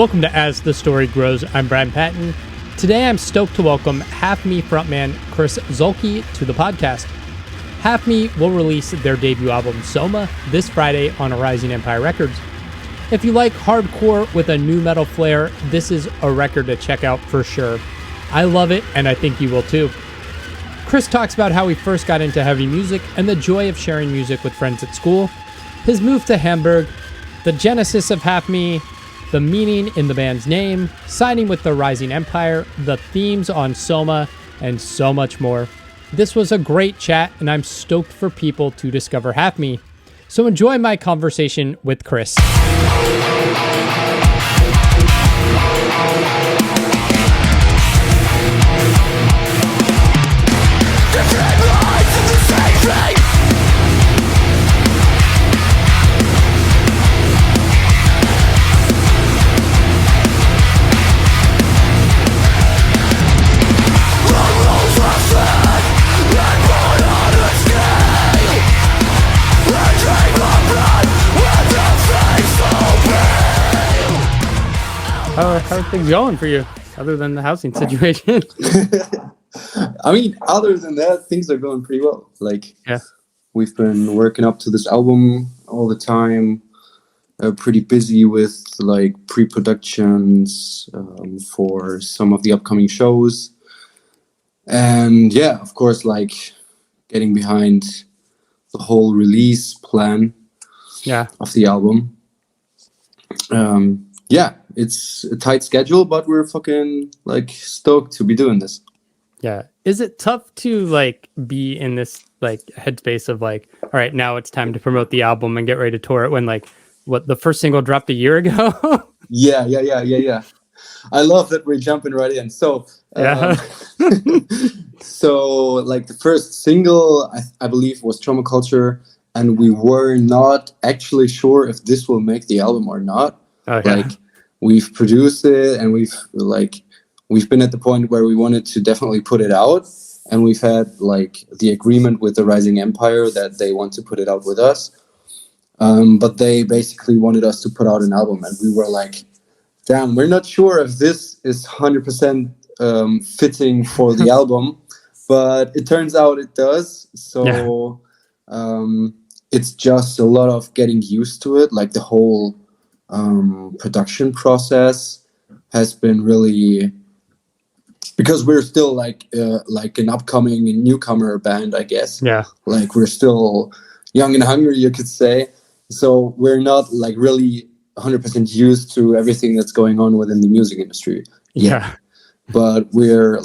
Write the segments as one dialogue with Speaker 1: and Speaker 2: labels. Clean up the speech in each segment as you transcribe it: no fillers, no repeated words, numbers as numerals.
Speaker 1: Welcome to As the Story Grows. I'm Brian Patton. Today I'm stoked to welcome Half Me frontman Chris Zühlke to the podcast. Half Me will release their debut album Soma this Friday on Rising Empire Records. If you like hardcore with a nu metal flair, this is a record to check out for sure. I love it, and I think you will too. Chris talks about how he first got into heavy music and the joy of sharing music with friends at school, his move to Hamburg, the genesis of Half Me, the meaning in the band's name, signing with the Rising Empire, the themes on Soma, and so much more. This was a great chat, and I'm stoked for people to discover Half Me. So enjoy my conversation with Chris. How are things going for you, other than the housing situation?
Speaker 2: I mean, other than that, things are going pretty well. We've been working up to this album all the time. Pretty busy with pre-productions for some of the upcoming shows, and yeah, of course, getting behind the whole release plan of the album. It's a tight schedule, but we're fucking stoked to be doing this.
Speaker 1: Yeah. Is it tough to be in this headspace of all right, now it's time to promote the album and get ready to tour it when the first single dropped a year ago?
Speaker 2: Yeah. I love that we're jumping right in. So, the first single I believe was Trauma Culture, and we were not actually sure if this will make the album or not.
Speaker 1: Okay.
Speaker 2: We've produced it, and we've been at the point where we wanted to definitely put it out, and we've had the agreement with the Rising Empire that they want to put it out with us. But they basically wanted us to put out an album, and we were like, damn, we're not sure if this is 100% fitting for the album, but it turns out it does. So it's just a lot of getting used to it. The whole production process has been really, because we're still an upcoming newcomer band, I guess.
Speaker 1: Yeah.
Speaker 2: We're still young and hungry, you could say. So we're not really 100% used to everything that's going on within the music industry.
Speaker 1: Yeah.
Speaker 2: But we're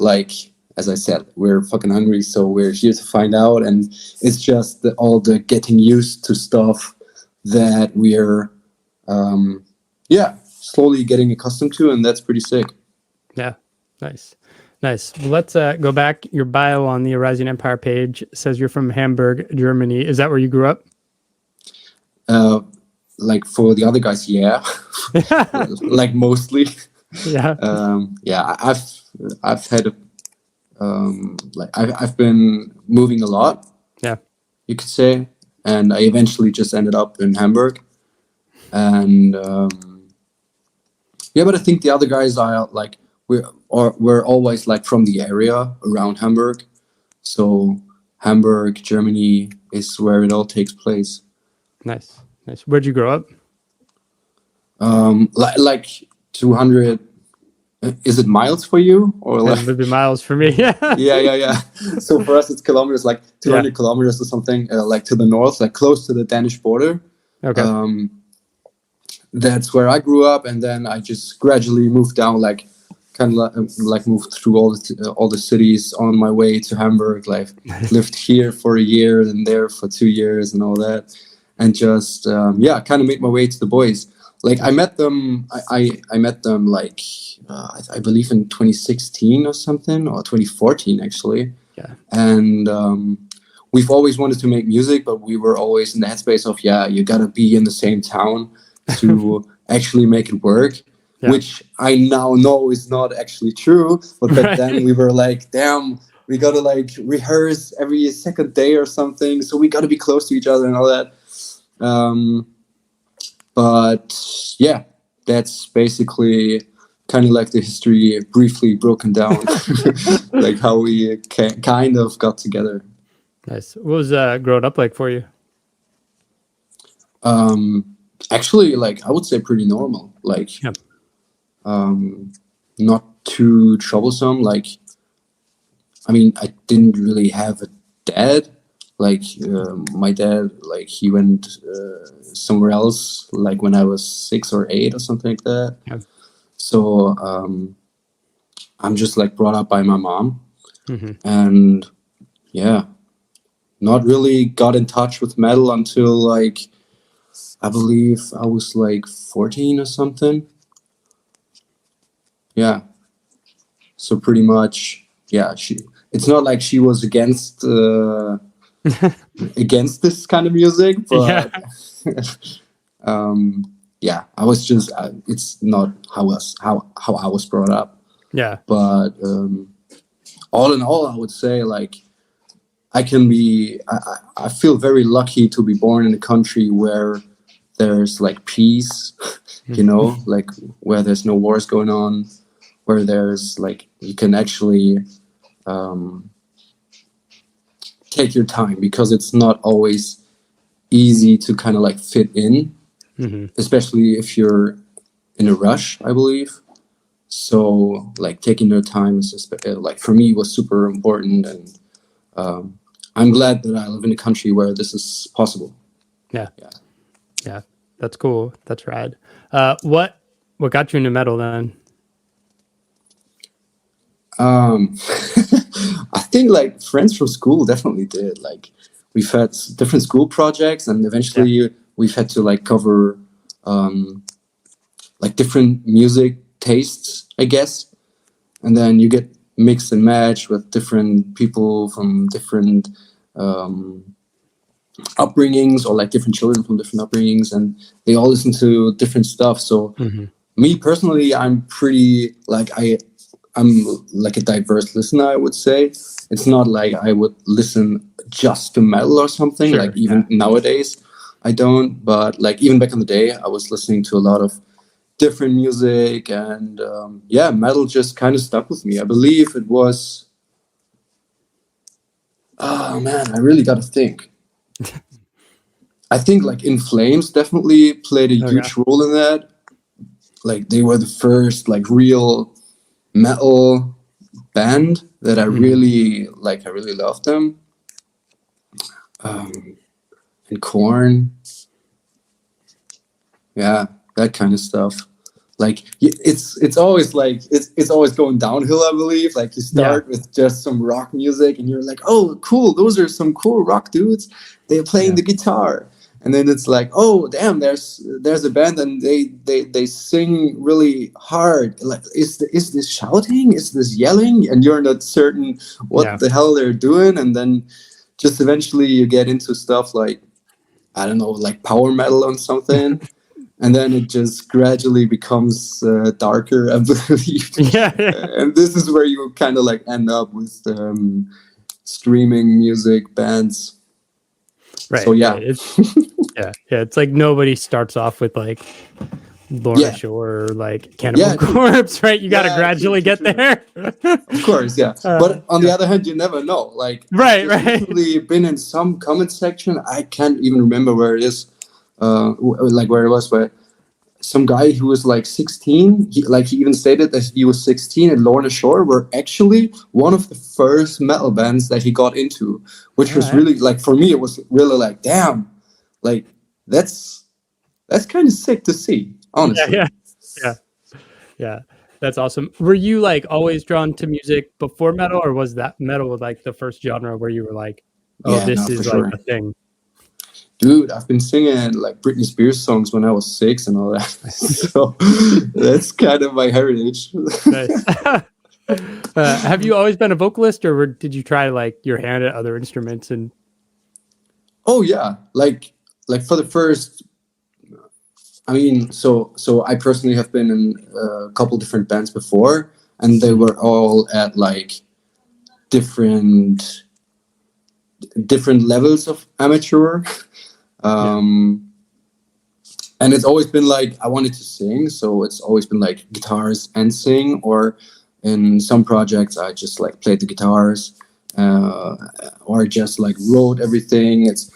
Speaker 2: as I said, we're fucking hungry, so we're here to find out. And it's just all the getting used to stuff that we're slowly getting accustomed to, and that's pretty sick.
Speaker 1: Yeah. Nice. Well, let's go back. Your bio on the Rising Empire page says you're from Hamburg, Germany. Is that where you grew up?
Speaker 2: For the other guys, yeah. Mostly.
Speaker 1: Yeah.
Speaker 2: I've had I've been moving a lot. Yeah. You could say, and I eventually just ended up in Hamburg. And but I think the other guys are we're always from the area around Hamburg. So Hamburg, Germany is where it all takes place.
Speaker 1: Nice. Where'd you grow up?
Speaker 2: 200. Is it miles for you, or
Speaker 1: It would be miles for me?
Speaker 2: Yeah. So for us, it's kilometers, 200 kilometers or something, to the north, close to the Danish border.
Speaker 1: Okay.
Speaker 2: That's where I grew up, and then I just gradually moved down, moved through all the cities on my way to Hamburg. Lived here for a year, and there for 2 years, and all that, and just kind of made my way to the boys. I met them. I met them I believe in 2016 or something, or 2014 actually.
Speaker 1: Yeah.
Speaker 2: And we've always wanted to make music, but we were always in the headspace of you gotta be in the same town to actually make it work, which I now know is not actually true. But back then we were damn, we gotta rehearse every second day or something, so we gotta be close to each other and all that. But yeah, that's basically kind of like the history briefly broken down, like how we kind of got together.
Speaker 1: Nice. What was growing up like for you?
Speaker 2: Actually, like I would say pretty normal. Like,
Speaker 1: Yep.
Speaker 2: not too troublesome. Like, I mean, I didn't really have a dad. Like, my dad, like he went somewhere else, like when I was 6 or 8 or something like that.
Speaker 1: Yep.
Speaker 2: So I'm just like brought up by my mom,
Speaker 1: Mm-hmm.
Speaker 2: and yeah, not really got in touch with metal until like I believe I was like 14 or something. Yeah. So pretty much, yeah. It's not like she was against against this kind of music,
Speaker 1: Yeah.
Speaker 2: but yeah, I was just. It's not how I was brought up.
Speaker 1: Yeah.
Speaker 2: But all in all, I would say like I can be. I feel very lucky to be born in a country where there's like peace, you know, like where there's no wars going on, where there's like you can actually take your time, because it's not always easy to kind of like fit in, especially if you're in a rush, I believe. So like taking your time is like for me was super important, and I'm glad that I live in a country where this is possible.
Speaker 1: Yeah. Yeah. That's cool. That's rad. What got you into metal then?
Speaker 2: I think like friends from school definitely did. Like we've had different school projects, and eventually we've had to like cover like different music tastes, I guess. And then you get mixed and matched with different people from different upbringings, or like different children from different upbringings, and they all listen to different stuff. So me personally, I'm pretty like I'm like a diverse listener, I would say. It's not like I would listen just to metal or something.
Speaker 1: Sure,
Speaker 2: like even nowadays, I don't. But like even back in the day, I was listening to a lot of different music, and yeah, metal just kind of stuck with me. I believe it was. Oh man, I really got to think. I think like In Flames definitely played a huge role in that. Like they were the first like real metal band that I really like. I really loved them. And Korn, yeah, that kind of stuff. Like it's always like it's always going downhill, I believe. Like you start with just some rock music, and you're like, oh, cool, those are some cool rock dudes. They're playing the guitar, and then it's like, oh, damn, there's a band, and they sing really hard. Like, is this shouting? Is this yelling? And you're not certain what the hell they're doing, and then just eventually you get into stuff like, I don't know, like power metal or something. And then it just gradually becomes darker, I believe. And this is where you kind of like end up with streaming music bands.
Speaker 1: Right.
Speaker 2: So yeah.
Speaker 1: It's like nobody starts off with like Lorna Shore or like Cannibal Corpse, right? You got to gradually get there.
Speaker 2: Of course, yeah. But on the other hand, you never know. Like,
Speaker 1: right.
Speaker 2: Recently been in some comment section. I can't even remember where it is. Like where it was, but some guy who was like 16, he even stated that he was 16 and Lorna Shore were actually one of the first metal bands that he got into, which was really like, for me, it was really like, damn, like that's kind of sick to see, honestly.
Speaker 1: Yeah. That's awesome. Were you like always drawn to music before metal, or was that metal like the first genre where you were like, oh, this is like a thing?
Speaker 2: Dude, I've been singing like Britney Spears songs when I was 6 and all that. So that's kind of my heritage.
Speaker 1: Nice. Have you always been a vocalist, or did you try like your hand at other instruments? And
Speaker 2: oh yeah, like for the first, I mean, so I personally have been in a couple different bands before, and they were all at like different levels of amateur. And it's always been like I wanted to sing, so it's always been like guitars and sing, or in some projects I just like played the guitars, uh, or just like wrote everything. It's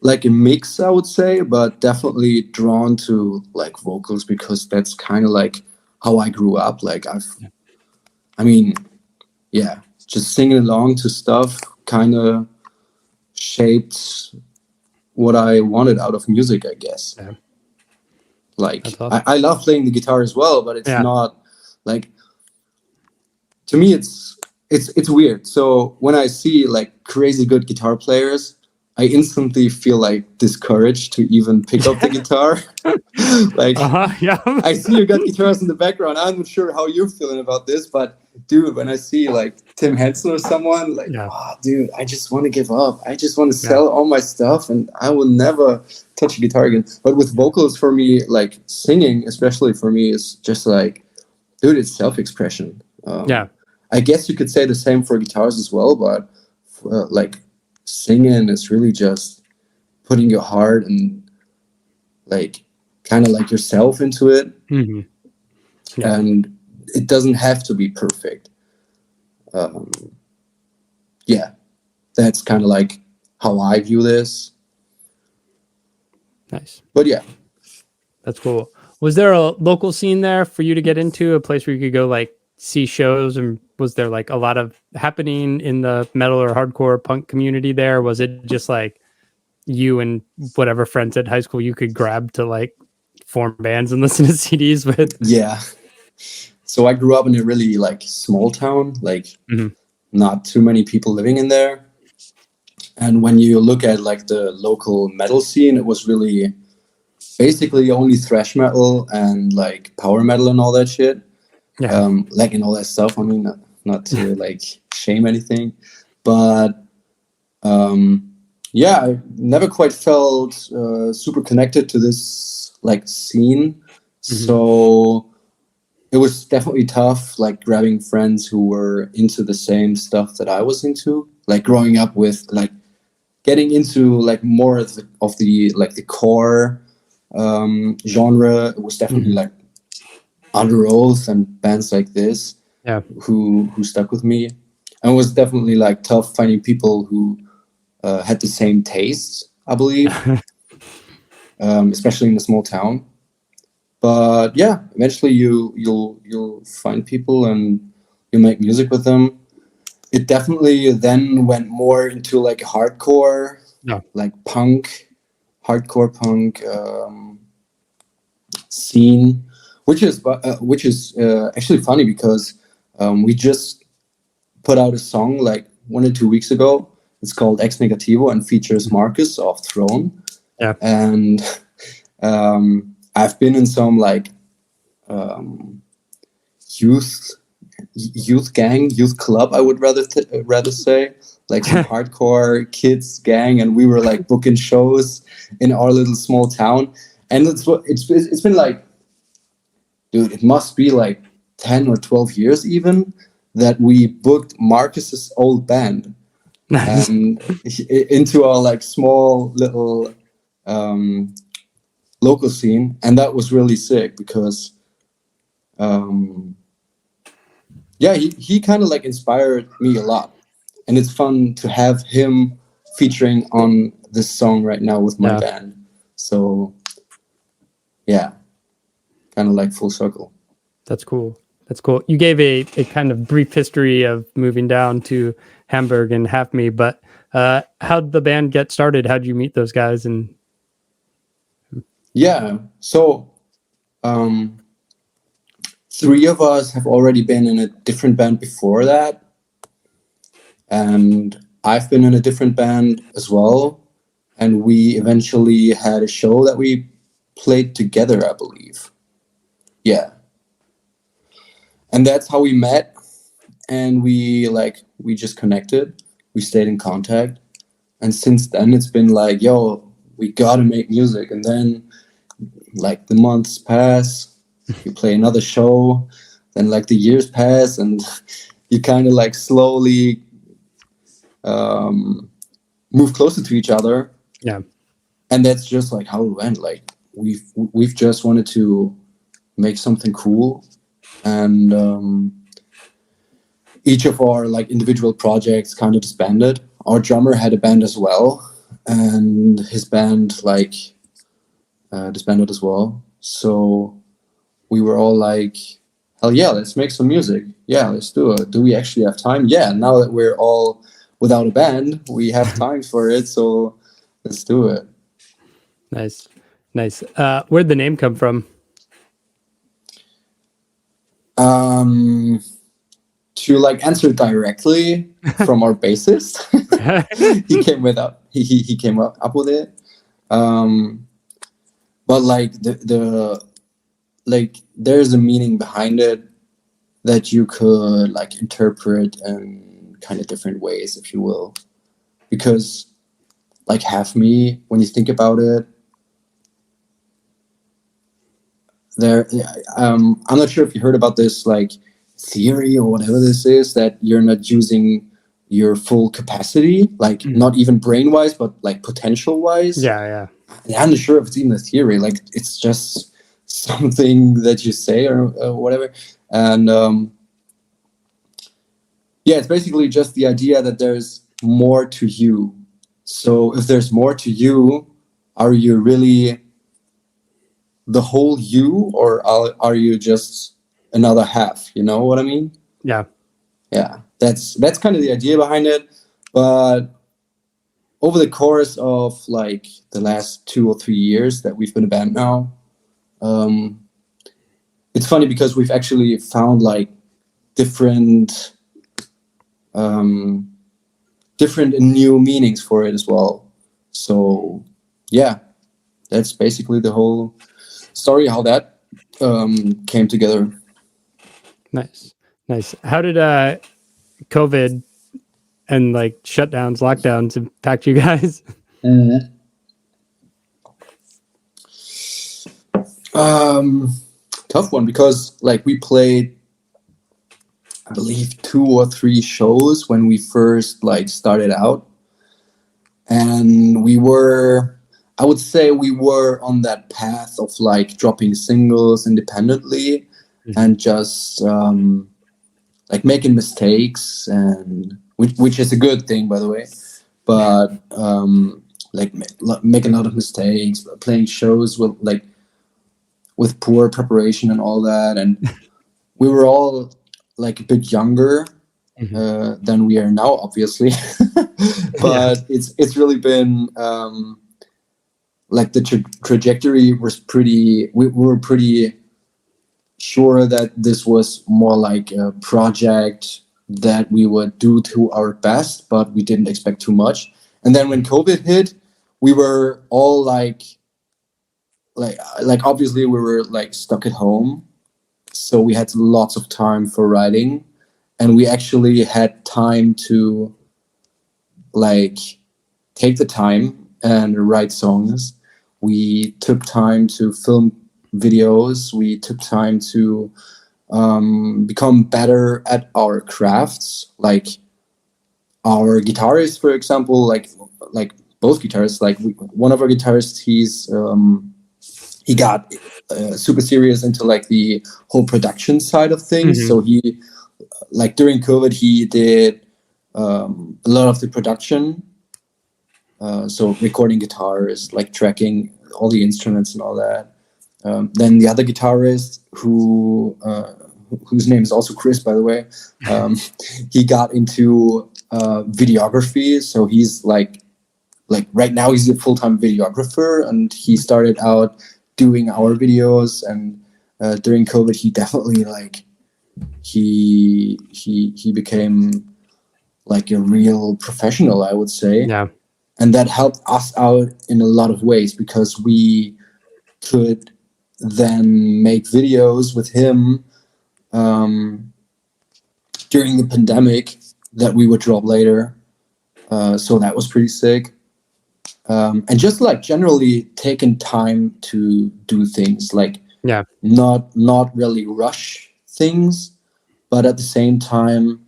Speaker 2: like a mix, I would say, but definitely drawn to like vocals because that's kind of like how I grew up. Like I mean, yeah, just singing along to stuff kind of shaped what I wanted out of music, I guess.
Speaker 1: Yeah.
Speaker 2: Like
Speaker 1: That's awesome.
Speaker 2: I love playing the guitar as well, but it's
Speaker 1: Yeah.
Speaker 2: not like, to me it's weird. So when I see like crazy good guitar players, I instantly feel like discouraged to even pick up the guitar. Like
Speaker 1: Yeah.
Speaker 2: I see you got guitars in the background. I'm not sure how you're feeling about this, but dude, when I see like Tim Henson or someone, like,
Speaker 1: Yeah.
Speaker 2: oh, dude, I just want to give up. I just want to
Speaker 1: Yeah.
Speaker 2: sell all my stuff, and I will never touch a guitar again. But with vocals, for me, like singing, especially for me, is just like, dude, it's self-expression.
Speaker 1: Yeah.
Speaker 2: I guess you could say the same for guitars as well, but like singing is really just putting your heart and like kind of like yourself into it.
Speaker 1: Hmm. Yeah.
Speaker 2: And it doesn't have to be perfect. Yeah, that's kind of like how I view this.
Speaker 1: Nice.
Speaker 2: But yeah,
Speaker 1: That's cool. Was there a local scene there for you to get into, a place where you could go like see shows? And was there like a lot of happening in the metal or hardcore punk community there? Was it just like you and whatever friends at high school you could grab to like form bands and listen to CDs with?
Speaker 2: yeah. So I grew up in a really like small town, like
Speaker 1: Mhm.
Speaker 2: not too many people living in there. And when you look at like the local metal scene, it was really basically only thrash metal and like power metal and all that shit.
Speaker 1: Yeah.
Speaker 2: Like and all that stuff. I mean, not to like shame anything, but yeah, I never quite felt super connected to this like scene. So it was definitely tough, like grabbing friends who were into the same stuff that I was into, like growing up with, like getting into like more of the like the core genre. It was definitely like Under Oath and bands like this
Speaker 1: Yeah.
Speaker 2: who stuck with me, and it was definitely like tough finding people who had the same tastes, I believe, especially in a small town. But yeah, eventually you'll find people and you make music with them. It definitely then went more into like hardcore,
Speaker 1: Yeah.
Speaker 2: like punk, hardcore punk scene, which is actually funny because we just put out a song like 1 or 2 weeks ago. It's called Ex Negativo and features Marcus of Throne.
Speaker 1: Yeah.
Speaker 2: And I've been in some like youth club, I would rather say, like some hardcore kids gang, and we were like booking shows in our little small town. And it's been like, dude, it must be like 10 or 12 years even that we booked Marcus's old band
Speaker 1: Nice.
Speaker 2: into our like small little local scene, and that was really sick because yeah, he kind of like inspired me a lot, and it's fun to have him featuring on this song right now with my band. So yeah, kind of like full circle.
Speaker 1: That's cool. That's cool. You gave a kind of brief history of moving down to Hamburg and Half Me, but how'd the band get started? How'd you meet those guys? And
Speaker 2: yeah, so 3 of us have already been in a different band before that, and I've been in a different band as well, and we eventually had a show that we played together, I believe. Yeah, and that's how we met, and we just connected. We stayed in contact, and since then it's been like, yo, we gotta make music. And then like the months pass, you play another show, then like the years pass, and you kind of like slowly move closer to each other.
Speaker 1: yeah,
Speaker 2: And that's just like how it went. Like we've just wanted to make something cool, and each of our like individual projects kind of disbanded. Our drummer had a band as well, and his band like disbanded as well. So we were all like, hell yeah, let's make some music. Yeah, let's do it. Do we actually have time? Yeah, now that we're all without a band, we have time for it. So let's do it.
Speaker 1: Nice. Where'd the name come from?
Speaker 2: To like answer directly from our bassist, he came up with it. But like the like there's a meaning behind it that you could like interpret in kind of different ways, if you will, because like Half Me, when you think about it, I'm not sure if you heard about this like theory or whatever this is, that you're not using your full capacity, like not even brain wise, but like potential wise.
Speaker 1: Yeah.
Speaker 2: I'm not sure if it's even a theory. Like it's just something that you say or whatever. And yeah, it's basically just the idea that there's more to you. So if there's more to you, are you really the whole you, or are you just another half? You know what I mean?
Speaker 1: Yeah.
Speaker 2: That's kind of the idea behind it. But over the course of like the last 2 or 3 years that we've been a band now, it's funny because we've actually found like different and new meanings for it as well. So yeah, that's basically the whole story, how that came together.
Speaker 1: Nice. How did COVID and like shutdowns, lockdowns impact you guys?
Speaker 2: Tough one, because like we played, I believe, 2 or 3 shows when we first like started out, and I would say we were on that path of like dropping singles independently and just like making mistakes, and which is a good thing, by the way, but like making a lot of mistakes, playing shows with poor preparation and all that, and we were all like a bit younger than we are now, obviously. But it's really been like the trajectory was pretty. We were pretty sure that this was more like a project that we would do to our best, but we didn't expect too much. And then when COVID hit, we were all like obviously we were like stuck at home, so we had lots of time for writing, and we actually had time to like take the time and write songs. We took time to film videos. We took time to become better at our crafts. Like our guitarist, for example, like both guitarists, like one of our guitarists, he got super serious into like the whole production side of things. So he, like during COVID, he did a lot of the production. So recording guitars, like tracking all the instruments and all that. Then the other guitarist, whose name is also Chris, by the way, he got into videography. So he's like right now he's a full-time videographer, and he started out doing our videos. And during COVID, he definitely like he became like a real professional, I would say.
Speaker 1: Yeah.
Speaker 2: And that helped us out in a lot of ways, because we could then make videos with him during the pandemic that we would drop later. So that was pretty sick. And just like generally taking time to do things, like not really rush things, but at the same time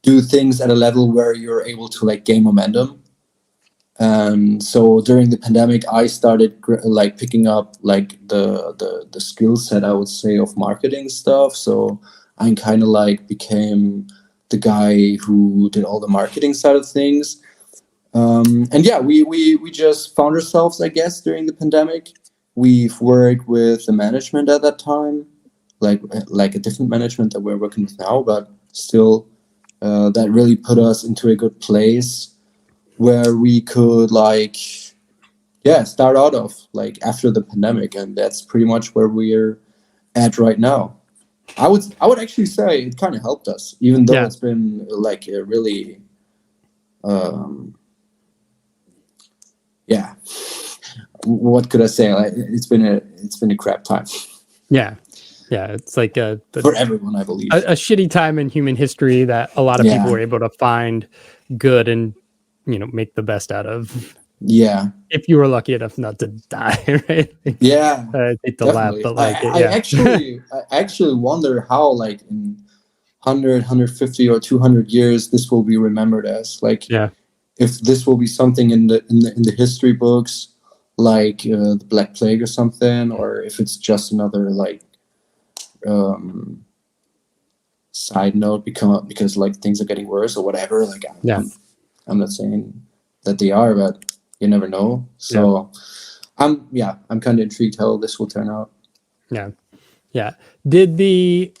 Speaker 2: do things at a level where you're able to like gain momentum. And so during the pandemic, I started like picking up like the skill set, I would say, of marketing stuff. So I kind of like became the guy who did all the marketing side of things. And yeah, we just found ourselves, I guess, during the pandemic. We've worked with the management at that time, like a different management that we're working with now, but still, that really put us into a good place where we could like, yeah, start out of like after the pandemic, and that's pretty much where we're at right now. I would actually say it kind of helped us, even though
Speaker 1: Yeah.
Speaker 2: it's been like a really, yeah. What could I say? Like, it's been a crap time
Speaker 1: Yeah. Yeah. It's like
Speaker 2: for everyone, I believe.
Speaker 1: a shitty time in human history that a lot of people were able to find good and, make the best out of.
Speaker 2: Yeah.
Speaker 1: If you were lucky enough not to die, right?
Speaker 2: Yeah.
Speaker 1: I hate to laugh,
Speaker 2: Definitely.
Speaker 1: but like,
Speaker 2: I actually wonder how, like, in 150 or 200 years, this will be remembered as. Like,
Speaker 1: yeah.
Speaker 2: if this will be something in the history books, like the Black Plague or something, or if it's just another like side note because like things are getting worse or whatever. Like, I'm not saying that they are, but you never know. So I'm kind of intrigued how this will turn out.
Speaker 1: Yeah. Yeah. Did the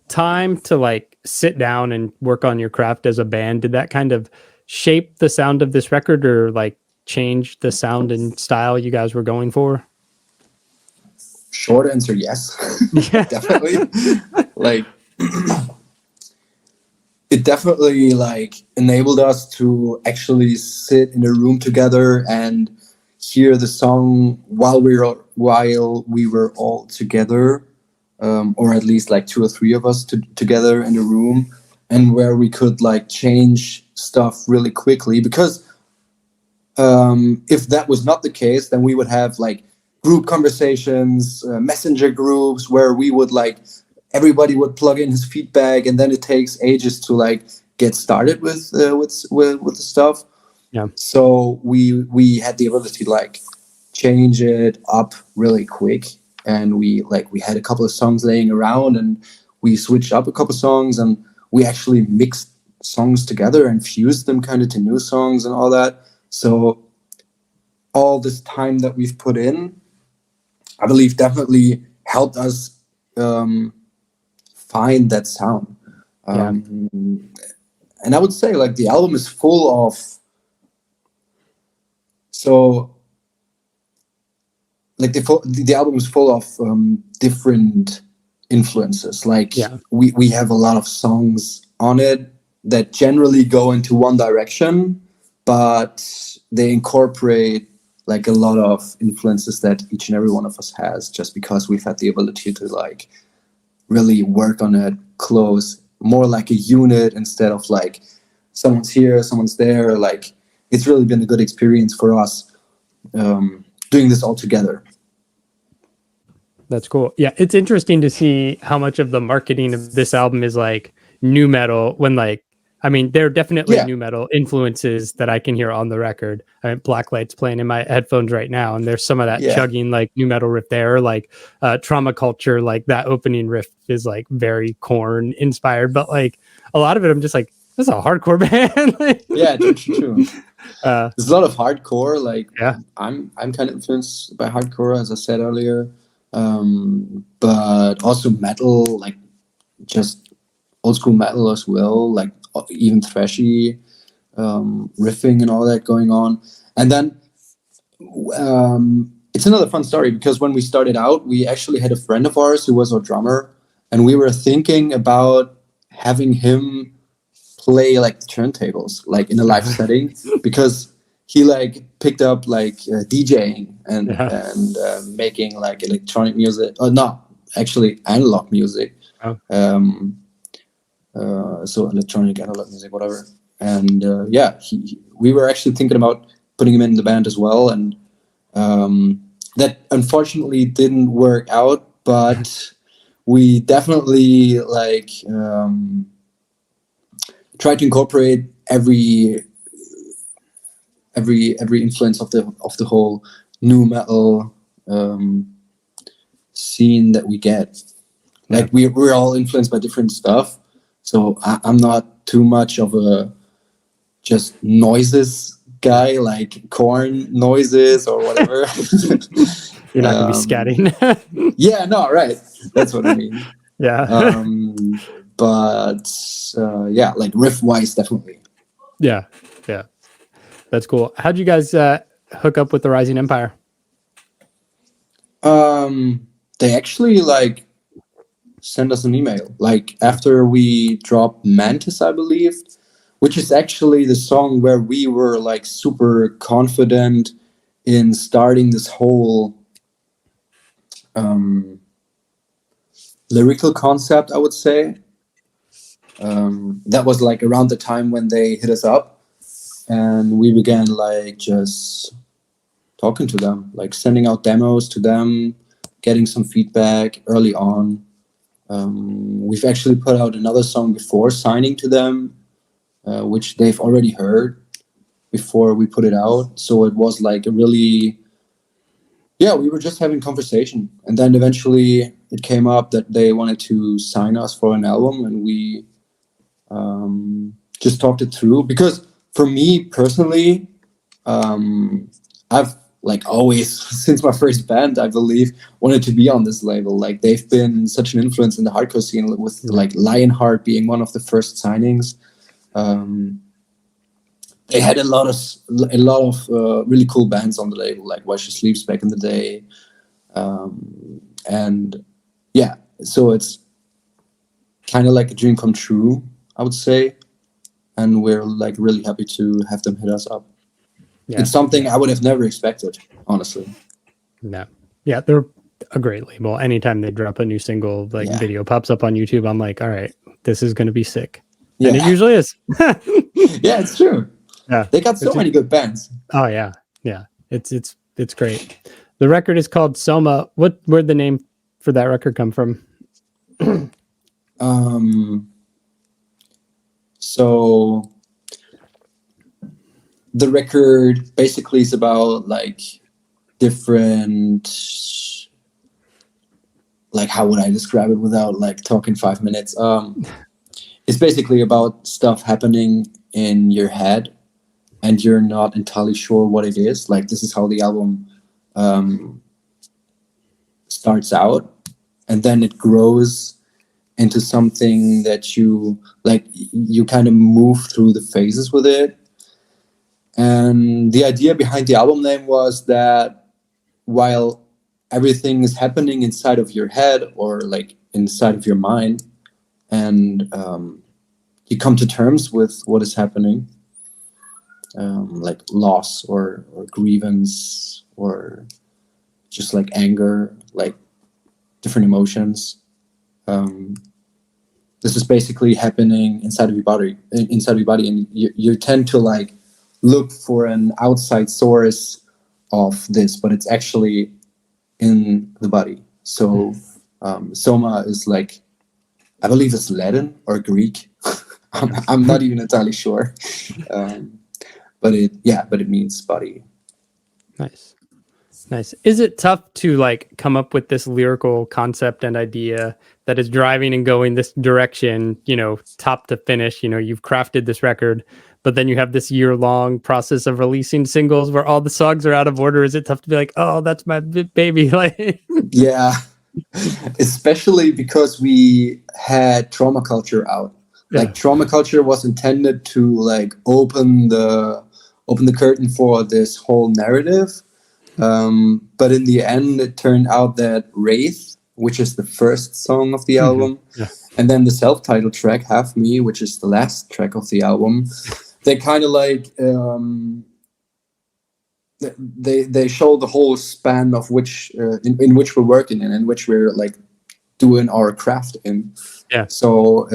Speaker 1: time to like sit down and work on your craft as a band, did that kind of shape the sound of this record or like change the sound and style you guys were going for?
Speaker 2: Short answer, yes.
Speaker 1: Yeah.
Speaker 2: Definitely. Like, it definitely like enabled us to actually sit in a room together and hear the song while we were all together, or at least like two or three of us together in a room, and where we could like change stuff really quickly. Because if that was not the case, then we would have like group conversations, messenger groups where we would like everybody would plug in his feedback, and then it takes ages to like get started with the stuff.
Speaker 1: Yeah.
Speaker 2: So we had the ability to like change it up really quick, and we had a couple of songs laying around, and we switched up a couple of songs, and we actually mixed songs together and fused them kind of to new songs and all that. So all this time that we've put in, I believe, definitely helped us find that sound. And I would say like the album is full of, so like the album is full of different influences. Like we have a lot of songs on it that generally go into one direction, but they incorporate like a lot of influences that each and every one of us has, just because we've had the ability to like really work on it close, more like a unit instead of like someone's here, someone's there. Like, it's really been a good experience for us doing this all together.
Speaker 1: That's cool. Yeah, it's interesting to see how much of the marketing of this album is like nu metal when like, I mean, there are definitely nu metal influences that I can hear on the record. I mean, Blacklight's playing in my headphones right now, and there's some of that chugging like nu metal riff there, like Trauma Culture, like that opening riff is like very Korn inspired, but like a lot of it, I'm just like, this is a hardcore band. Like,
Speaker 2: yeah, true. There's a lot of hardcore. Like, I'm kind of influenced by hardcore, as I said earlier, but also metal, like just old school metal as well, like even thrashy riffing and all that going on. And then it's another fun story, because when we started out, we actually had a friend of ours who was our drummer, and we were thinking about having him play like the turntables, like in a live setting, because he like picked up like DJing and making like electronic music, or not actually analog music. So electronic, analog music, whatever. And we were actually thinking about putting him in the band as well, and that unfortunately didn't work out, but we definitely like tried to incorporate every every influence of the whole new metal scene that we get. Like we're all influenced by different stuff, so I'm not too much of a just noises guy, like corn noises or whatever.
Speaker 1: You're not gonna be scatting.
Speaker 2: Yeah, no, right. That's what I mean.
Speaker 1: Yeah.
Speaker 2: But yeah, like riff wise, definitely.
Speaker 1: Yeah. That's cool. How'd you guys hook up with the Rising Empire?
Speaker 2: They actually like send us an email like after we dropped Mantis, I believe, which is actually the song where we were like super confident in starting this whole lyrical concept, I would say. That was like around the time when they hit us up, and we began like just talking to them, like sending out demos to them, getting some feedback early on. We've actually put out another song before signing to them, which they've already heard before we put it out. So it was like a really, yeah, we were just having conversation. And then eventually it came up that they wanted to sign us for an album, and we just talked it through. Because for me personally, I've like always, since my first band, I believe, wanted to be on this label. Like they've been such an influence in the hardcore scene, with like Lionheart being one of the first signings. They had a lot of really cool bands on the label, like Why She Sleeps back in the day, and yeah, so it's kind of like a dream come true, I would say, and we're like really happy to have them hit us up. Yeah. It's something I would have never expected, honestly.
Speaker 1: No, yeah, they're a great label. Anytime they drop a new single, like video pops up on YouTube, I'm like, all right, this is going to be sick, and it usually is.
Speaker 2: Yeah, it's true. Yeah, they got so many good bands.
Speaker 1: Oh yeah, it's great. The record is called Soma. Where'd the name for that record come from?
Speaker 2: So the record basically is about like different, like how would I describe it without like talking 5 minutes? It's basically about stuff happening in your head and you're not entirely sure what it is. Like this is how the album starts out, and then it grows into something that you like, you kind of move through the phases with it. And the idea behind the album name was that while everything is happening inside of your head or like inside of your mind, and you come to terms with what is happening, like loss or grievance or just like anger, like different emotions. This is basically happening inside of your body, and you tend to like look for an outside source of this, but it's actually in the body. So Soma is like, I believe it's Latin or Greek. I'm not even entirely sure. But it means body.
Speaker 1: Nice. Is it tough to like come up with this lyrical concept and idea that is driving and going this direction, top to finish? You've crafted this record, but then you have this year-long process of releasing singles where all the songs are out of order. Is it tough to be like, oh, that's my baby? Like,
Speaker 2: yeah, especially because we had Trauma Culture out. Yeah. Like Trauma Culture was intended to like open the curtain for this whole narrative. But in the end, it turned out that Wraith, which is the first song of the album, and then the self-titled track, Half Me, which is the last track of the album, they kind of like, they show the whole span of which, in which we're working in which we're like doing our craft in.
Speaker 1: Yeah.
Speaker 2: So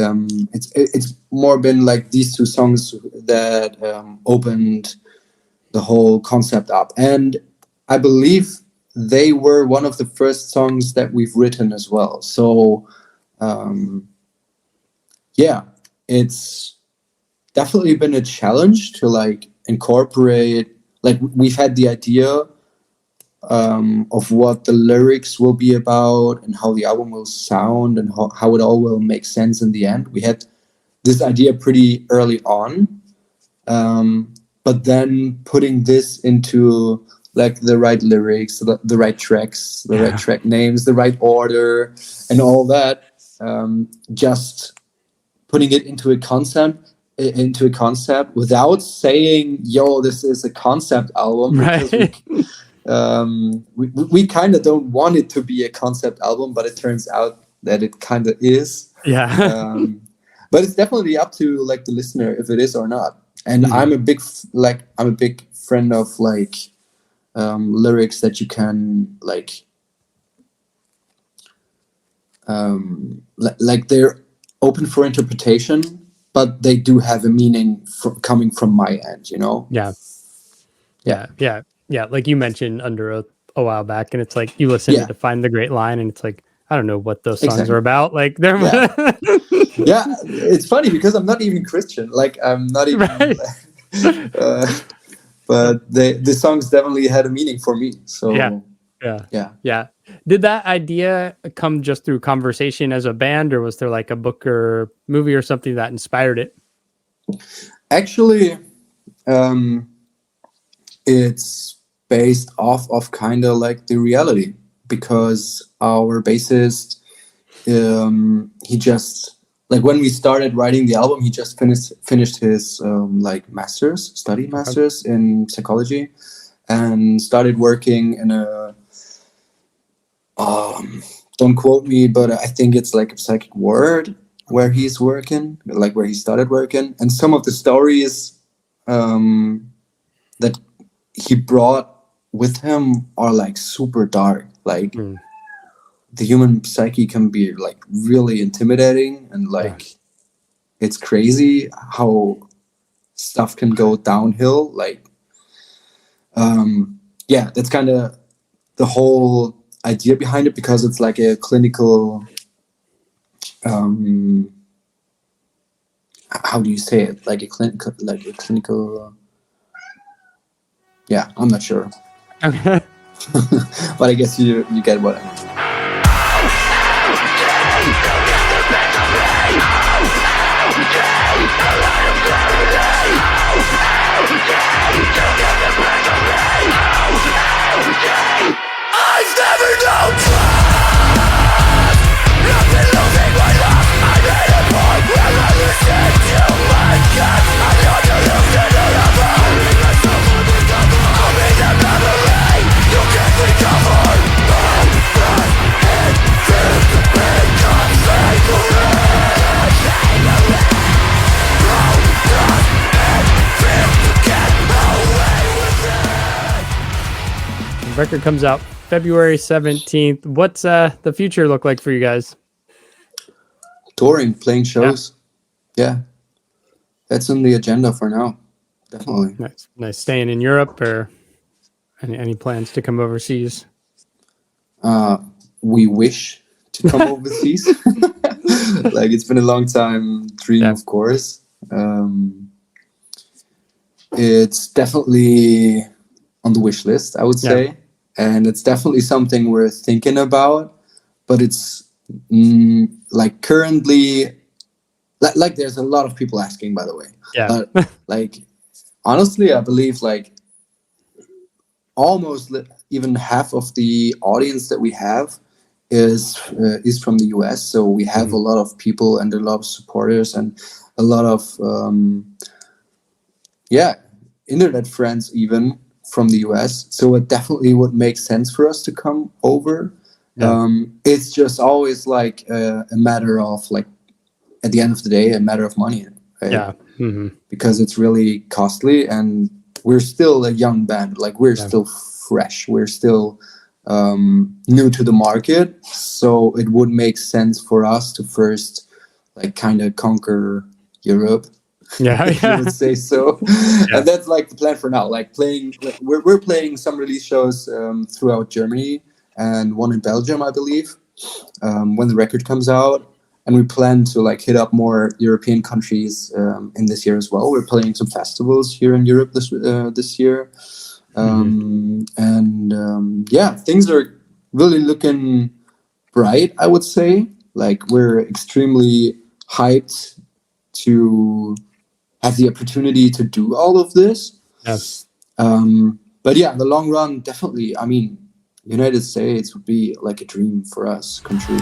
Speaker 2: it's more been like these two songs that opened the whole concept up. And I believe they were one of the first songs that we've written as well. So, it's definitely been a challenge to like incorporate like we've had the idea of what the lyrics will be about and how the album will sound and how it all will make sense in the end. We had this idea pretty early on, but then putting this into like the right lyrics, the right tracks, the right track names, the right order, and all that, just putting it into a concept without saying, "Yo, this is a concept album,"
Speaker 1: right?
Speaker 2: Because we kind of don't want it to be a concept album, but it turns out that it kind of is.
Speaker 1: Yeah.
Speaker 2: But it's definitely up to like the listener if it is or not. And I'm a big friend of like lyrics that you can like they're open for interpretation, but they do have a meaning coming from my end, you know?
Speaker 1: Yeah. Like you mentioned Under Oath a while back, and it's like you listen to Find the Great Line, and it's like, I don't know what those songs are about. Like they're
Speaker 2: it's funny because I'm not even Christian. Like I'm not even
Speaker 1: right.
Speaker 2: But the songs definitely had a meaning for me. So
Speaker 1: yeah. Did that idea come just through conversation as a band, or was there like a book or movie or something that inspired it?
Speaker 2: Actually, it's based off of kind of like the reality, because our bassist, he just, like when we started writing the album, he just finished his like master's in psychology, and started working in a don't quote me, but I think it's like a psychic ward where he's working, like where he started working. And some of the stories that he brought with him are like super dark. Like the human psyche can be like really intimidating, and like it's crazy how stuff can go downhill. Like that's kind of the whole idea behind it, because it's like a clinical how do you say it, like a clinical I'm not sure.
Speaker 1: Okay.
Speaker 2: But I guess you get what I mean.
Speaker 3: I've never known trust. Nothing losing my love. I made a point where I listen to my guts. I'm not delusional ever. I'll be the memory you can't recover. All that it become sacred. How does it feel to get away with it?
Speaker 1: The record comes out February 17th. What's the future look like for you guys?
Speaker 2: Touring, playing shows. Yeah. That's on the agenda for now. Definitely.
Speaker 1: Nice. Staying in Europe, or any plans to come overseas?
Speaker 2: We wish to come overseas. Like it's been a long time dream, of course. It's definitely on the wish list, I would say. And it's definitely something we're thinking about, but it's like currently, like there's a lot of people asking, by the way. But like, honestly, I believe like almost even half of the audience that we have is from the US. So we have a lot of people and a lot of supporters and a lot of internet friends even from the US. So it definitely would make sense for us to come over. It's just always like a matter of like, at the end of the day, a matter of money, right? Because it's really costly, and we're still a young band. Like we're still fresh. We're still new to the market. So it would make sense for us to first like kind of conquer Europe. If you would say so. And that's like the plan for now. Like playing, like we're playing some release shows throughout Germany and one in Belgium, I believe, when the record comes out. And we plan to like hit up more European countries in this year as well. We're playing some festivals here in Europe this year. Yeah, things are really looking bright, I would say. Like, we're extremely hyped to have the opportunity to do all of this.
Speaker 1: Yes.
Speaker 2: But yeah, in the long run, definitely, I mean, United States would be like a dream for us come true.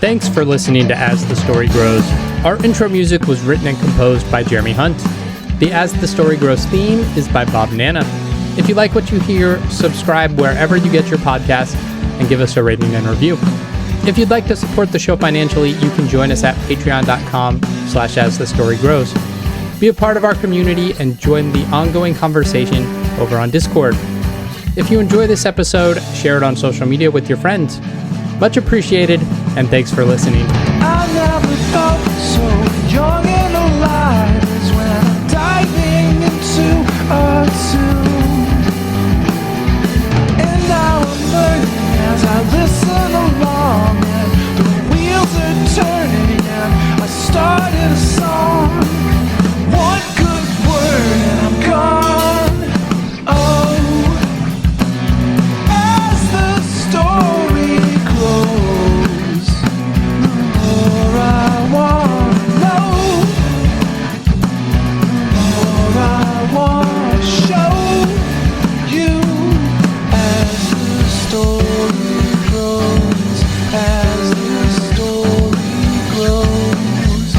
Speaker 1: Thanks for listening to As the Story Grows. Our intro music was written and composed by Jeremy Hunt. The As the Story Grows theme is by Bob Nana. If you like what you hear, subscribe wherever you get your podcasts and give us a rating and review. If you'd like to support the show financially, you can join us at patreon.com/asthestorygrows. Be a part of our community and join the ongoing conversation over on Discord. If you enjoy this episode, share it on social media with your friends. Much appreciated, and thanks for listening.
Speaker 3: I never felt so young and alive as when I'm diving into a tune. And now I'm learning as I listen along, and the wheels are turning, and I started a song. One good word and I'm gone. Oh, as the story grows, the more I want to know, the more I want to show you. As the story grows, as the story grows.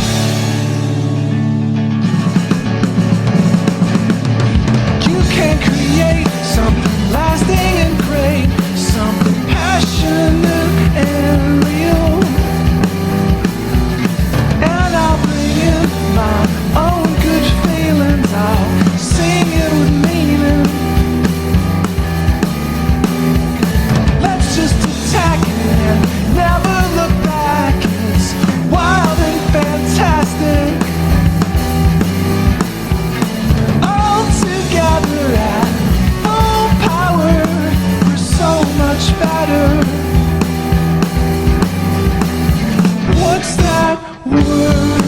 Speaker 3: You can create something lasting and great, something passionate and real. And I'll bring in my own good feelings, I'll sing it with meaning. Let's just attack it and never look back. It's wild and fantastic. All together at full power, we're so much better. What's that word?